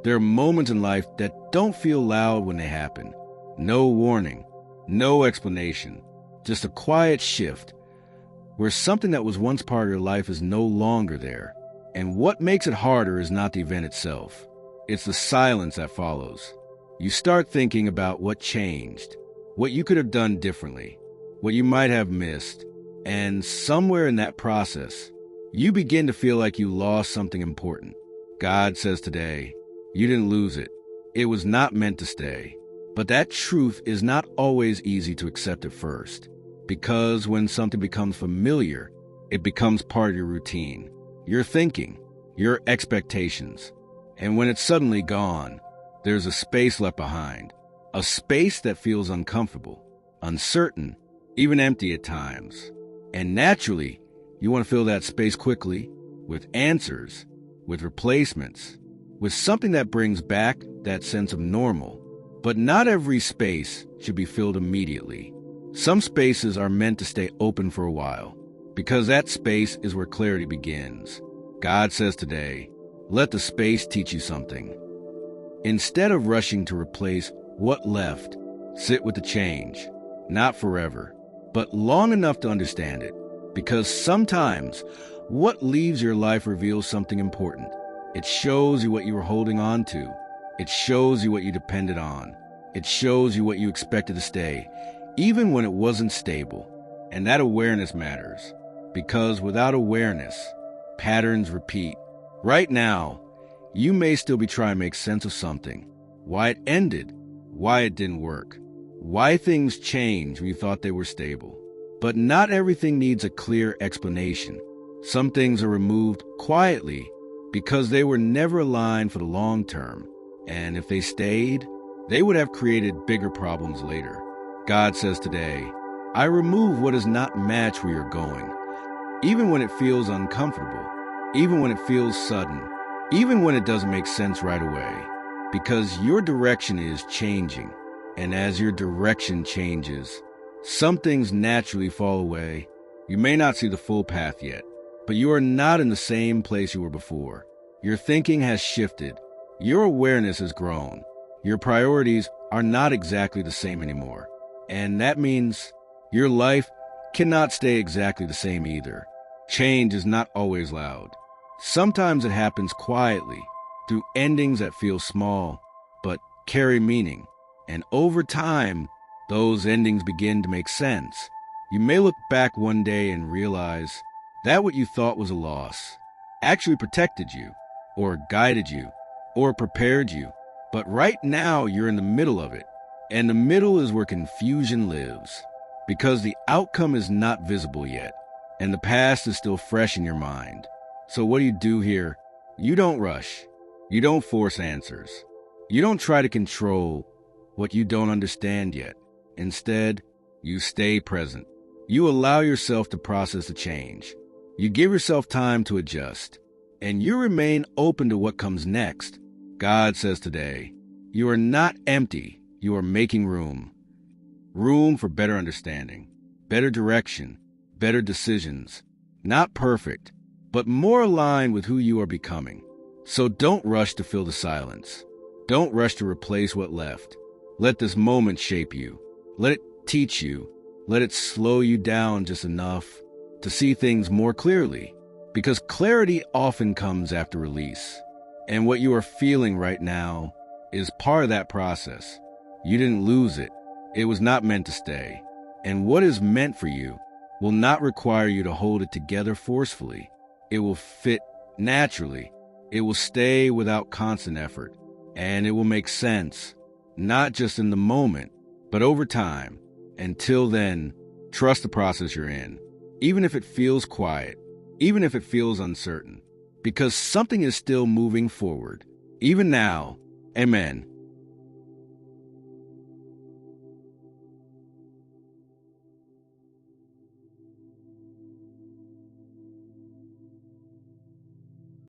There are moments in life that don't feel loud when they happen. No warning, no explanation, just a quiet shift where something that was once part of your life is no longer there. And what makes it harder is not the event itself. It's the silence that follows. You start thinking about what changed, what you could have done differently, what you might have missed. And somewhere in that process, you begin to feel like you lost something important. God says today, you didn't lose it. It was not meant to stay. But that truth is not always easy to accept at first, because when something becomes familiar, it becomes part of your routine, your thinking, your expectations. And when it's suddenly gone, there's a space left behind, a space that feels uncomfortable, uncertain, even empty at times. And naturally, you want to fill that space quickly, with answers, with replacements, with something that brings back that sense of normal. But not every space should be filled immediately. Some spaces are meant to stay open for a while, because that space is where clarity begins. God says today, let the space teach you something. Instead of rushing to replace what left, sit with the change, not forever, but long enough to understand it. Because sometimes what leaves your life reveals something important. It shows you what you were holding on to. It shows you what you depended on. It shows you what you expected to stay, even when it wasn't stable. And that awareness matters, because without awareness, patterns repeat. Right now, you may still be trying to make sense of something. Why it ended, why it didn't work, why things changed when you thought they were stable. But not everything needs a clear explanation. Some things are removed quietly because they were never aligned for the long term. And if they stayed, they would have created bigger problems later. God says today, I remove what does not match where you're going, even when it feels uncomfortable, even when it feels sudden, even when it doesn't make sense right away, because your direction is changing. And as your direction changes, some things naturally fall away. You may not see the full path yet, but you are not in the same place you were before. Your thinking has shifted. Your awareness has grown. Your priorities are not exactly the same anymore. And that means your life cannot stay exactly the same either. Change is not always loud. Sometimes it happens quietly, through endings that feel small, but carry meaning. And over time, those endings begin to make sense. You may look back one day and realize that what you thought was a loss actually protected you, or guided you, or prepared you. But right now, you're in the middle of it. And the middle is where confusion lives, because the outcome is not visible yet, and the past is still fresh in your mind. So what do here? You don't rush. You don't force answers. You don't try to control what you don't understand yet. Instead, you stay present. You allow yourself to process the change. You give yourself time to adjust, and you remain open to what comes next. God says today, you are not empty. You are making room. Room for better understanding, better direction, better decisions. Not perfect, but more aligned with who you are becoming. So don't rush to fill the silence. Don't rush to replace what left. Let this moment shape you. Let it teach you. Let it slow you down just enough to see things more clearly. Because clarity often comes after release. And what you are feeling right now is part of that process. You didn't lose it. It was not meant to stay. And what is meant for you will not require you to hold it together forcefully. It will fit naturally. It will stay without constant effort. And it will make sense, not just in the moment, but over time. Until then, trust the process you're in, even if it feels quiet, even if it feels uncertain, because something is still moving forward. Even now, amen.